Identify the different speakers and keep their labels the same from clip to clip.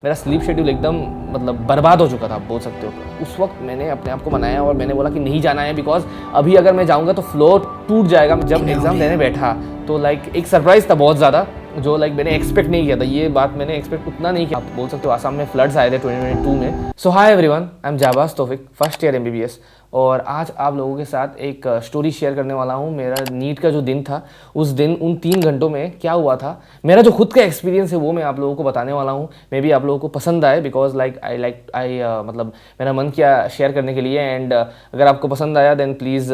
Speaker 1: मेरा sleep schedule एकदम मतलब बर्बाद हो चुका था, आप बोल सकते हो। उस वक्त मैंने अपने आप को मनाया और मैंने बोला कि नहीं जाना है, बिकॉज अभी अगर मैं जाऊंगा तो फ्लो टूट जाएगा। जब एग्ज़ाम देने बैठा तो एक सरप्राइज़ था बहुत ज़्यादा, जो मैंने एक्सपेक्ट नहीं किया था। ये बात मैंने एक्सपेक्ट उतना नहीं किया। आप बोल सकते हो आसाम में फ्लड्स आए थे 2022 में। So hi everyone, I am Jabaz Taufiq, first year MBBS, और आज आप लोगों के साथ एक स्टोरी शेयर करने वाला हूँ। मेरा नीट का जो दिन था, उस दिन उन 3 घंटों में क्या हुआ था, मेरा जो खुद का एक्सपीरियंस है वो मैं आप लोगों को बताने वाला हूँ। मे बी आप लोगों को पसंद आए, बिकॉज आई मतलब मेरा मन किया शेयर करने के लिए। एंड अगर आपको पसंद आया देन प्लीज़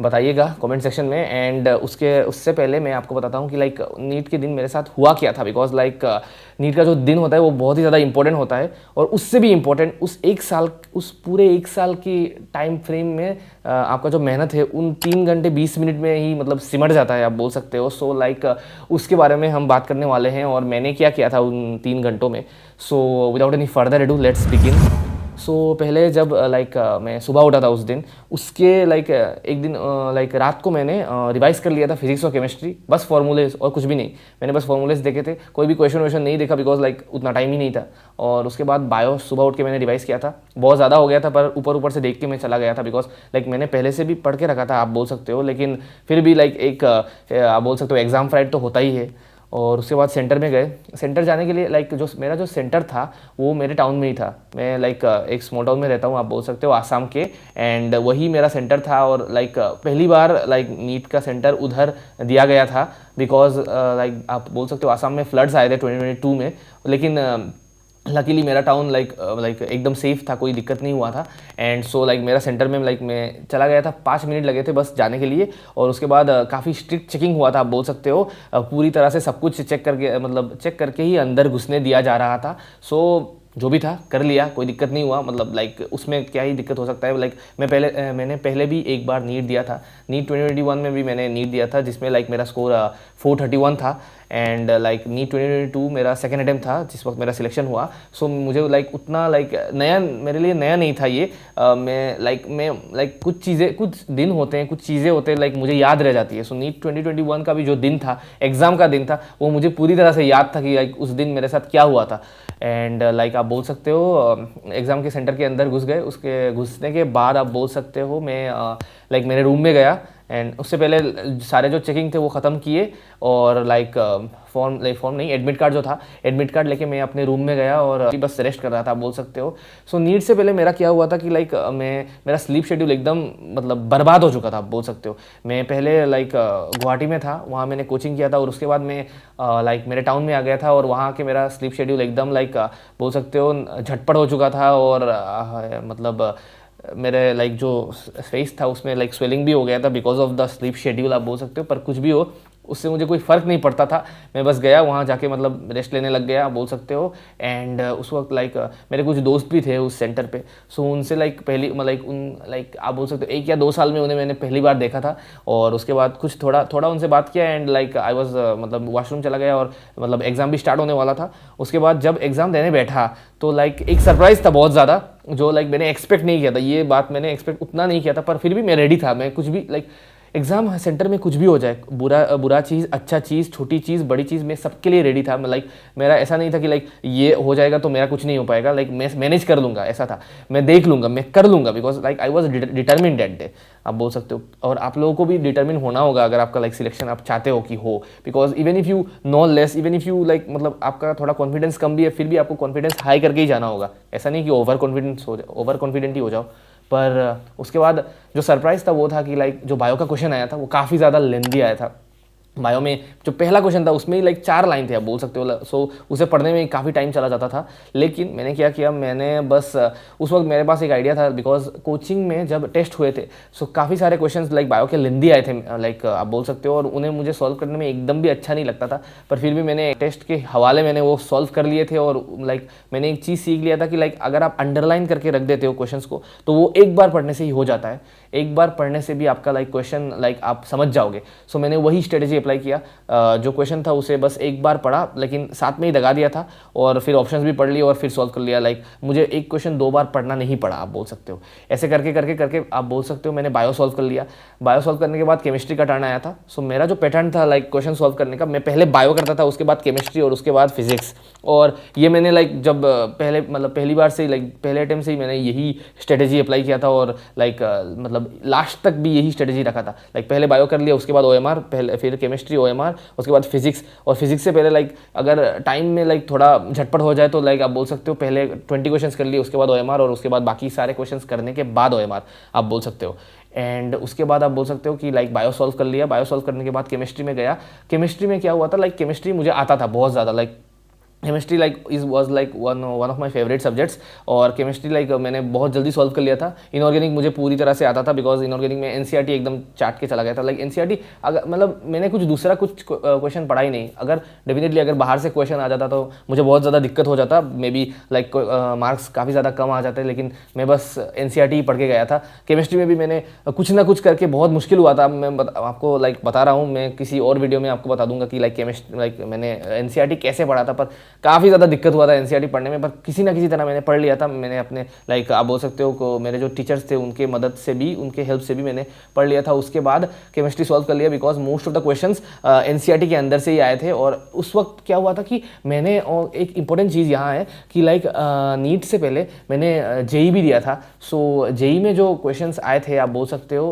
Speaker 1: बताइएगा कमेंट सेक्शन में। एंड उससे पहले मैं आपको बताता हूँ कि नीट के दिन मेरे साथ हुआ क्या था। बिकॉज नीट का जो दिन होता है वो बहुत ही ज़्यादा इंपॉर्टेंट होता है, और उससे भी इम्पोर्टेंट उस पूरे एक साल की टाइम फ्रेम में आपका जो मेहनत है उन 3 घंटे 20 मिनट में ही मतलब सिमट जाता है, आप बोल सकते हो। सो उसके बारे में हम बात करने वाले हैं, और मैंने क्या किया था उन 3 घंटों में। So without any further ado let's begin. So पहले जब मैं सुबह उठा था उस दिन, उसके एक दिन रात को मैंने रिवाइज़ कर लिया था फिजिक्स और केमिस्ट्री, बस फॉर्मूलेज और कुछ भी नहीं। मैंने बस फॉर्मूलेज देखे थे, कोई भी क्वेश्चन वेश्चन नहीं देखा, बिकॉज उतना टाइम ही नहीं था। और उसके बाद बायो सुबह उठ के मैंने रिवाइज़ किया था। बहुत ज़्यादा हो गया था, पर ऊपर ऊपर से देख के मैं चला गया था, बिकॉज मैंने पहले से भी पढ़ के रखा था, आप बोल सकते हो। लेकिन फिर भी आप बोल सकते हो एग्ज़ाम फ्राइड तो होता ही है। और उसके बाद सेंटर में गए। सेंटर जाने के लिए मेरा जो सेंटर था वो मेरे टाउन में ही था। मैं एक स्मॉल टाउन में रहता हूँ, आप बोल सकते हो, आसाम के। एंड वही मेरा सेंटर था, और पहली बार नीट का सेंटर उधर दिया गया था, बिकॉज आप बोल सकते हो आसाम में फ्लड्स आए थे 2022 में। लेकिन लकीली मेरा टाउन एकदम सेफ था, कोई दिक्कत नहीं हुआ था। एंड सो मेरा सेंटर में मैं चला गया था। 5 मिनट लगे थे बस जाने के लिए। और उसके बाद काफ़ी स्ट्रिक्ट चेकिंग हुआ था, आप बोल सकते हो। पूरी तरह से सब कुछ चेक करके ही अंदर घुसने दिया जा रहा था। सो जो भी था कर लिया, कोई दिक्कत नहीं हुआ। उसमें क्या ही दिक्कत हो सकता है। मैंने पहले भी एक बार नीट दिया था। नीट 2021 में भी मैंने नीट दिया था, जिसमें मेरा स्कोर 431 था। एंड नीट 2022 मेरा सेकेंड अटेम्प्ट था, जिस वक्त मेरा सिलेक्शन हुआ। सो मुझे उतना नया, मेरे लिए नया नहीं था ये। मैं कुछ दिन होते हैं, कुछ चीज़ें होते हैं मुझे याद रह जाती है। सो नीट 2021 का भी जो दिन था, एग्ज़ाम का दिन था, वो मुझे पूरी तरह से याद था कि उस दिन मेरे साथ क्या हुआ था। एंड आप बोल सकते हो एग्ज़ाम के सेंटर के अंदर घुस गए। उसके घुसने के बाद आप बोल सकते हो मैं मेरे रूम में गया। एंड उससे पहले सारे जो चेकिंग थे वो ख़त्म किए, और फॉर्म नहीं, एडमिट कार्ड जो था, एडमिट कार्ड लेके मैं अपने रूम में गया और बस रेस्ट कर रहा था, आप बोल सकते हो। सो नीट से पहले मेरा क्या हुआ था कि मेरा स्लीप शेड्यूल एकदम मतलब बर्बाद हो चुका था, आप बोल सकते हो। मैं पहले गुवाहाटी में था, वहाँ मैंने कोचिंग किया था, और उसके बाद मैं मेरे टाउन में आ गया था, और वहाँ के मेरा स्लीप शेड्यूल एकदम बोल सकते हो झटपट हो चुका था। और मेरे जो फेस था उसमें स्वेलिंग भी हो गया था, because of the sleep schedule, आप बोल सकते हो। पर कुछ भी हो, उससे मुझे कोई फ़र्क नहीं पड़ता था। मैं बस गया वहाँ जाके रेस्ट लेने लग गया, आप बोल सकते हो। एंड उस वक्त मेरे कुछ दोस्त भी थे उस सेंटर पे। सो उनसे पहली आप बोल सकते हो 1 या 2 साल में उन्हें मैंने पहली बार देखा था। और उसके बाद कुछ थोड़ा उनसे बात किया। एंड आई वॉज वॉशरूम चला गया, और एग्ज़ाम भी स्टार्ट होने वाला था। उसके बाद जब एग्ज़ाम देने बैठा तो एक सरप्राइज़ था बहुत ज़्यादा, जो मैंने एक्सपेक्ट नहीं किया था। ये बात मैंने एक्सपेक्ट उतना नहीं किया था, पर फिर भी मैं रेडी था। मैं कुछ भी एग्ज़ाम सेंटर में कुछ भी हो जाए, बुरा चीज़, अच्छा चीज़, छोटी चीज़, बड़ी चीज़, मैं सबके लिए रेडी था। मेरा ऐसा नहीं था कि ये हो जाएगा तो मेरा कुछ नहीं हो पाएगा, मैं मैनेज कर लूँगा, ऐसा था। मैं देख लूँगा, मैं कर लूँगा, because I was determine that day, आप बोल सकते हो। और आप लोगों को भी डिटर्मिन होना होगा अगर आपका सिलेक्शन आप चाहते हो कि हो। Because even if you know less, even if you आपका थोड़ा कॉन्फिडेंस कम भी है, फिर भी आपको कॉन्फिडेंस हाई करके ही जाना होगा। ऐसा नहीं कि ओवर कॉन्फिडेंट ही हो जाओ। पर उसके बाद जो सरप्राइज़ था वो था कि जो बायो का क्वेश्चन आया था वो काफ़ी ज़्यादा लेंदी आया था। बायो में जो पहला क्वेश्चन था उसमें ही 4 लाइन थे, आप बोल सकते हो। सो उसे पढ़ने में काफ़ी टाइम चला जाता था। लेकिन मैंने क्या किया, मैंने बस उस वक्त मेरे पास एक आइडिया था, बिकॉज कोचिंग में जब टेस्ट हुए थे, सो काफ़ी सारे क्वेश्चंस बायो के लेंदी आए थे, आप बोल सकते हो। और उन्हें मुझे सॉल्व करने में एकदम भी अच्छा नहीं लगता था, पर फिर भी मैंने टेस्ट के हवाले मैंने वो सॉल्व कर लिए थे। और मैंने एक चीज़ सीख लिया था कि अगर आप अंडरलाइन करके रख देते हो क्वेश्चंस को, तो वो एक बार पढ़ने से ही हो जाता है। एक बार पढ़ने से भी आपका क्वेश्चन आप समझ जाओगे। सो मैंने वही स्ट्रेटेजी अप्लाई किया। जो क्वेश्चन था उसे बस एक बार पढ़ा, लेकिन साथ में ही दगा दिया था, और फिर ऑप्शंस भी पढ़ लिए और फिर सॉल्व कर लिया। मुझे एक क्वेश्चन 2 बार पढ़ना नहीं पड़ा, आप बोल सकते हो। ऐसे करके करके करके आप बोल सकते हो मैंने बायो सॉल्व कर लिया। बायो सॉल्व करने के बाद केमिस्ट्री का टर्न आया था। सो मेरा जो पैटर्न था क्वेश्चन सॉल्व करने का, मैं पहले बायो करता था, उसके बाद केमिस्ट्री, और उसके बाद फिजिक्स। और ये मैंने लाइक जब पहली बार से लाइक पहले अटेम्प्ट से ही मैंने यही स्ट्रेटेजी अप्लाई किया था और लाइक मतलब लास्ट तक भी यही स्ट्रेटेजी रखा था। लाइक पहले बायो कर लिया, उसके बाद ओएमआर, पहले फिर केमिस्ट्री ओएमआर, उसके बाद फिजिक्स। और फिजिक्स से पहले लाइक अगर टाइम में लाइक थोड़ा झटपट हो जाए तो लाइक आप बोल सकते हो पहले 20 क्वेश्चंस कर लिए, उसके बाद ओएमआर, और उसके बाद बाकी सारे क्वेश्चंस करने के बाद ओएमआर आप बोल सकते हो। एंड उसके बाद आप बोल सकते हो कि लाइक बायो सॉल्व कर लिया। बायो सॉल्व करने के बाद केमिस्ट्री में गया। केमिस्ट्री में क्या हुआ था, लाइक केमिस्ट्री मुझे आता था बहुत ज़्यादा, like chemistry like was like one of my favourite subjects. और केमिस्ट्री लाइक मैंने बहुत जल्दी सॉल्व कर लिया था। इनऑर्गेनिक मुझे पूरी तरह से आता था बिकॉज इनऑर्गेनिक में एनसीईआरटी एकदम चाट के चला गया था। लाइक एनसीईआरटी अगर मतलब मैंने कुछ दूसरा कुछ क्वेश्चन पढ़ा ही नहीं। अगर डेफिनेटली अगर बाहर से क्वेश्चन आ जाता तो मुझे बहुत ज़्यादा दिक्कत हो जाता, मे बी लाइक मार्क्स काफ़ी ज़्यादा कम आ जाते, लेकिन मैं बस एनसीईआरटी पढ़ के गया था। केमिस्ट्री में भी मैंने कुछ ना कुछ करके बहुत मुश्किल हुआ था। मैं आपको लाइक बता रहा हूँ, मैं किसी और वीडियो में आपको बता दूंगा कि लाइक केमिस्ट्री लाइक मैंने एनसीईआरटी कैसे पढ़ा था, पर काफ़ी ज़्यादा दिक्कत हुआ था एनसीईआरटी पढ़ने में। पर किसी ना किसी तरह मैंने पढ़ लिया था। मैंने अपने लाइक आप बोल सकते हो को मेरे जो टीचर्स थे उनके मदद से भी, उनके हेल्प से भी मैंने पढ़ लिया था। उसके बाद केमिस्ट्री सॉल्व कर लिया because most of the questions NCERT के अंदर से ही आए थे। और उस वक्त क्या हुआ था कि मैंने एक इंपॉर्टेंट चीज़ यहाँ है कि लाइक नीट से पहले मैंने जेई भी दिया था। सो जेई में जो क्वेश्चंस आए थे आप बोल सकते हो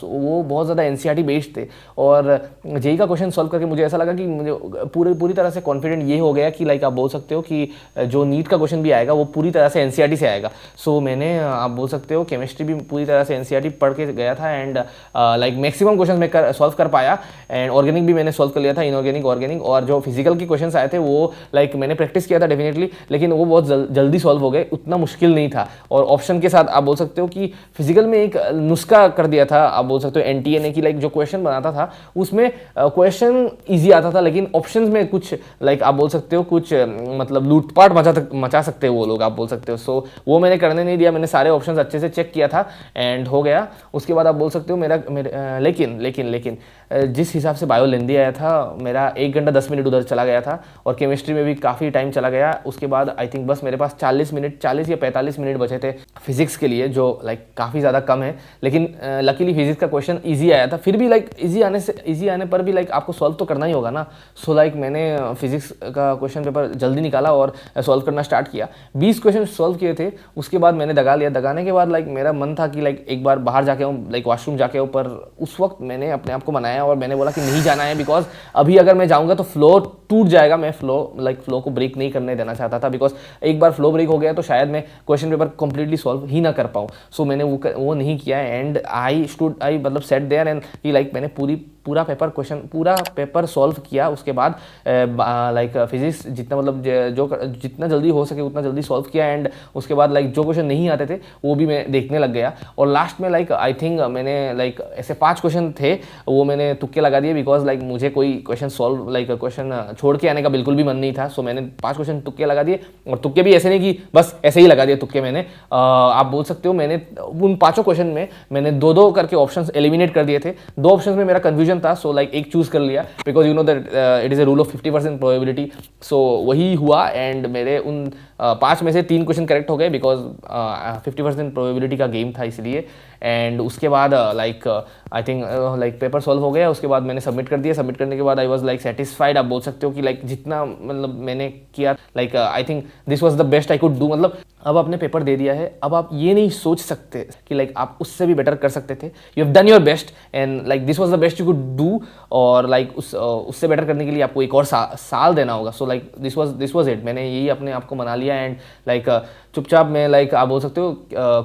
Speaker 1: वो बहुत ज़्यादा एनसीईआरटी बेस्ड थे। और जेई का क्वेश्चन सॉल्व करके मुझे ऐसा लगा कि मुझे पूरी तरह से कॉन्फिडेंट ये हो गया कि लाइक आप बोल सकते हो कि जो नीट का क्वेश्चन भी आएगा वो पूरी तरह से एनसीईआरटी से आएगा। सो मैंने आप बोल सकते हो केमिस्ट्री भी पूरी तरह से एनसीईआरटी पढ़ के गया था। एंड लाइक मैक्सिमम क्वेश्चन मैं सॉल्व कर पाया। एंड ऑर्गेनिक भी मैंने सॉल्व कर लिया था, इनऑर्गेनिक, ऑर्गेनिक। और जो फिजिकल के क्वेश्चन आए थे वो लाइक मैंने प्रैक्टिस किया था डेफिनेटली, लेकिन वो बहुत जल्दी सॉल्व हो गए, उतना मुश्किल नहीं था। और ऑप्शन के साथ आप बोल सकते हो कि फिजिकल में एक नुस्खा कर दिया था आप बोल सकते हो एनटीए ने, कि लाइक जो क्वेश्चन बनाता था उसमें क्वेश्चन ईजी आता था, लेकिन ऑप्शंस में कुछ लाइक आप बोल सकते हो कुछ मतलब लूटपाट मचा सकते हो वो लोग आप बोल सकते हो। सो वो मैंने करने नहीं दिया, मैंने सारे ऑप्शंस अच्छे से चेक किया था एंड हो गया। उसके बाद आप बोल सकते हो लेकिन जिस हिसाब से बायो लेंदी आया था मेरा 1 घंटा 10 मिनट उधर चला गया था। और केमिस्ट्री में भी काफ़ी टाइम चला गया। उसके बाद आई थिंक बस मेरे पास 40 या 45 मिनट बचे थे फिजिक्स के लिए, जो लाइक काफ़ी ज़्यादा कम है। लेकिन लकीली फिजिक्स का क्वेश्चन ईजी आया था। फिर भी लाइक ईजी आने पर भी लाइक आपको सॉल्व तो करना ही होगा ना। सो लाइक मैंने फिजिक्स का क्वेश्चन पेपर जल्दी निकाला और सॉल्व करना स्टार्ट किया। 20 क्वेश्चन सॉल्व किए थे, उसके बाद मैंने दगा लिया। दगाने के बाद लाइक मेरा मन था कि लाइक एक बार बाहर जाके आऊँ, लाइक वॉशरूम जाके आऊँ। पर उस वक्त मैंने अपने आप को मनाया और मैंने बोला कि नहीं जाना है, बिकॉज अभी अगर मैं जाऊँगा तो फ्लो टूट जाएगा। मैं फ्लो को ब्रेक नहीं करने देना चाहता था, बिकॉज एक बार फ्लो ब्रेक हो गया तो शायद मैं क्वेश्चन पेपर कंप्लीटली सॉल्व ही ना कर पाऊँ। सो मैंने वो नहीं किया। एंड आई मतलब सेट देयर एंड कि लाइक मैंने पूरा पेपर सॉल्व किया। उसके बाद लाइक फिजिक्स जितना जल्दी हो सके उतना जल्दी सॉल्व किया। एंड उसके बाद लाइक जो क्वेश्चन नहीं आते थे वो भी मैं देखने लग गया। और लास्ट में लाइक आई थिंक मैंने लाइक ऐसे 5 क्वेश्चन थे वो मैंने तुक्के लगा दिए, बिकॉज लाइक मुझे कोई क्वेश्चन छोड़ के आने का बिल्कुल भी मन नहीं था। सो मैंने 5 क्वेश्चन तुक्के लगा दिए। और तुक्के भी ऐसे नहीं कि बस ऐसे ही लगा दिए तुक्के मैंने, आप बोल सकते हो मैंने उन 5 क्वेश्चन में मैंने 2 करके ऑप्शंस एलिमिनेट कर दिए थे। 2 ऑप्शंस में मेरा कंफ्यूजन था, सो लाइक एक चूज कर लिया, because you know that it is a rule of 50% probability. So वही हुआ। एंड मेरे उन 5 में से 3 क्वेश्चन करेक्ट हो गए, बिकॉज 50% प्रोबेबिलिटी का गेम था इसलिए। एंड उसके बाद like I think like paper solve हो गया। उसके बाद मैंने सबमिट कर दिया। सबमिट करने के बाद आई वाज लाइक सेटिस्फाइड। आप बोल सकते हो कि लाइक जितना मतलब मैंने किया, like I think this was the best I could do. मतलब अब आपने पेपर दे दिया है, अब आप ये नहीं सोच सकते कि लाइक आप उससे भी बेटर कर सकते थे। You have done your best and like this was the best you could do. और लाइक उससे बेटर करने के लिए आपको एक और साल देना होगा। So like this was it. मैंने यही अपने आप को मना लिया। एंड लाइक चुपचाप मैं लाइक आप बोल सकते हो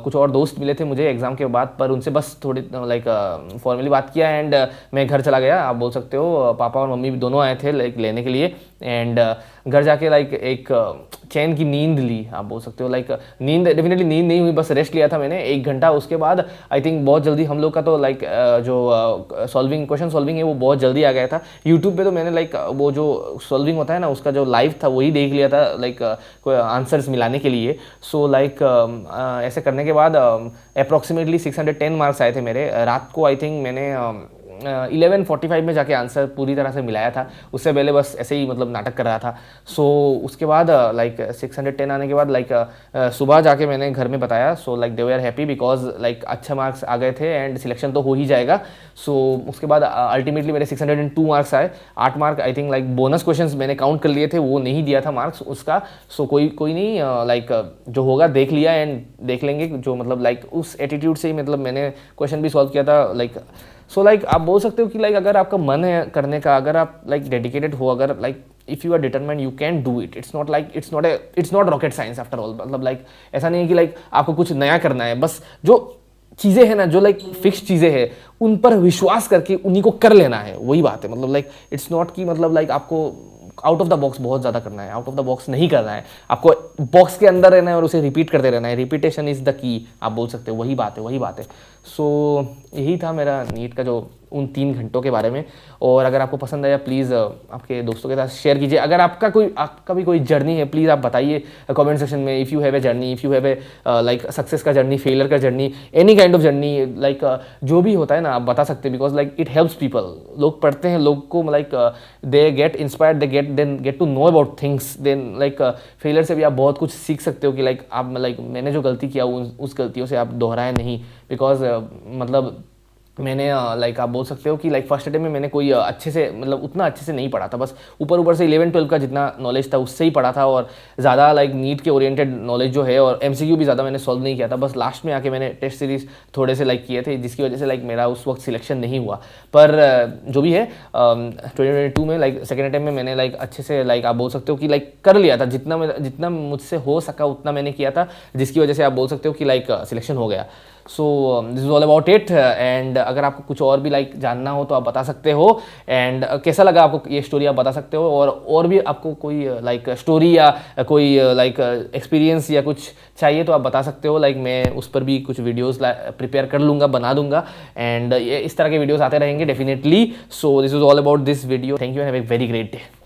Speaker 1: कुछ और दोस्त मिले थे मुझे एग्जाम के बाद, पर उनसे बस थोड़ी लाइक फॉर्मली बात किया। एंड मैं घर चला गया। आप बोल सकते हो पापा और मम्मी भी दोनों आए थे लाइक लेने के लिए। एंड घर जाके लाइक एक चैन की नींद ली आप बोल सकते हो। लाइक डेफिनेटली नींद नहीं हुई, बस रेस्ट लिया था मैंने 1 घंटा। उसके बाद आई थिंक बहुत जल्दी हम लोग का तो लाइक जो क्वेश्चन सॉल्विंग है वो बहुत जल्दी आ गया था। यूट्यूब पे तो मैंने लाइक वो जो सॉल्विंग होता है ना उसका जो लाइव था वही देख लिया था, लाइक आंसर्स मिलाने के लिए। सो लाइक ऐसे करने के बाद अप्रॉक्सीमेटली 610 मार्क्स आए थे मेरे। रात को आई थिंक मैंने 11:45 में जाके आंसर पूरी तरह से मिलाया था, उससे पहले बस ऐसे ही मतलब नाटक कर रहा था। सो उसके बाद लाइक 610 आने के बाद लाइक सुबह जाके मैंने घर में बताया। So like they were happy because like अच्छे मार्क्स आ गए थे एंड सिलेक्शन तो हो ही जाएगा। सो उसके बाद अल्टीमेटली मेरे 602 मार्क्स आए। 8 mark I think like bonus questions मैंने काउंट कर लिए थे, वो नहीं दिया था मार्क्स उसका। सो कोई नहीं, लाइक जो होगा देख लिया एंड देख लेंगे जो मतलब लाइक उस एटीट्यूड से ही मतलब मैंने क्वेश्चन भी सॉल्व किया था। लाइक सो लाइक आप बोल सकते हो कि लाइक अगर आपका मन है करने का, अगर आप लाइक डेडिकेटेड हो, अगर like if you are determined you can do it. It's not rocket science after all. मतलब लाइक ऐसा नहीं है कि लाइक आपको कुछ नया करना है, बस जो चीज़ें हैं ना, जो लाइक फिक्स चीज़ें हैं उन पर विश्वास करके उन्हीं को कर लेना है, वही बात है। मतलब लाइक इट्स नॉट कि मतलब लाइक आपको आउट ऑफ द बॉक्स बहुत ज़्यादा करना है, आउट ऑफ द बॉक्स नहीं करना है, आपको बॉक्स के अंदर रहना है और उसे रिपीट करते रहना है। रिपीटेशन इज़ द की, आप बोल सकते हो, वही बात है। सो यही था मेरा नीट का जो उन 3 घंटों के बारे में। और अगर आपको पसंद आया प्लीज़ आपके दोस्तों के साथ शेयर कीजिए। अगर आपका भी कोई जर्नी है प्लीज़ आप बताइए कमेंट सेक्शन में। If you have a journey, if you have a like success का जर्नी, फेलियर का journey, any kind of journey, like जो भी होता है ना आप बता सकते हैं। Because like it helps people. लोग पढ़ते हैं, लोग को like they get inspired, they get to know about things. Then like failure से भी आप बहुत कुछ सीख सकते हो कि लाइक आप लाइक मैंने जो गलती किया उस गलतियों से आप दोहराए नहीं। बिकॉज मतलब मैंने लाइक आप बोल सकते हो कि लाइक फर्स्ट अटेम्प्ट में मैंने कोई अच्छे से मतलब उतना अच्छे से नहीं पढ़ा था, बस ऊपर से 11-12 का जितना नॉलेज था उससे ही पढ़ा था। और ज़्यादा लाइक नीट के ओरिएंटेड नॉलेज जो है और MCQ भी ज़्यादा मैंने सॉल्व नहीं किया था। बस लास्ट में आके मैंने टेस्ट सीरीज थोड़े से लाइक किए थे, जिसकी वजह से लाइक मेरा उस वक्त सिलेक्शन नहीं हुआ। पर जो भी है 2022 में लाइक सेकेंड अटेम्प्ट में मैंने लाइक अच्छे से लाइक आप बोल सकते हो कि लाइक कर लिया था, जितना मुझसे हो सका उतना मैंने किया था, जिसकी वजह से आप बोल सकते हो कि लाइक सिलेक्शन हो गया। So this is all about it. And अगर आपको कुछ और भी लाइक जानना हो तो आप बता सकते हो। एंड कैसा लगा आपको ये स्टोरी आप बता सकते हो। और भी आपको कोई लाइक स्टोरी या कोई लाइक एक्सपीरियंस या कुछ चाहिए तो आप बता सकते हो। लाइक मैं उस पर भी कुछ वीडियोस प्रिपेयर कर लूँगा, बना दूंगा। एंड ये इस तरह के वीडियोस आते रहेंगे definitely. So this is all about this video. Thank you and have a very great day.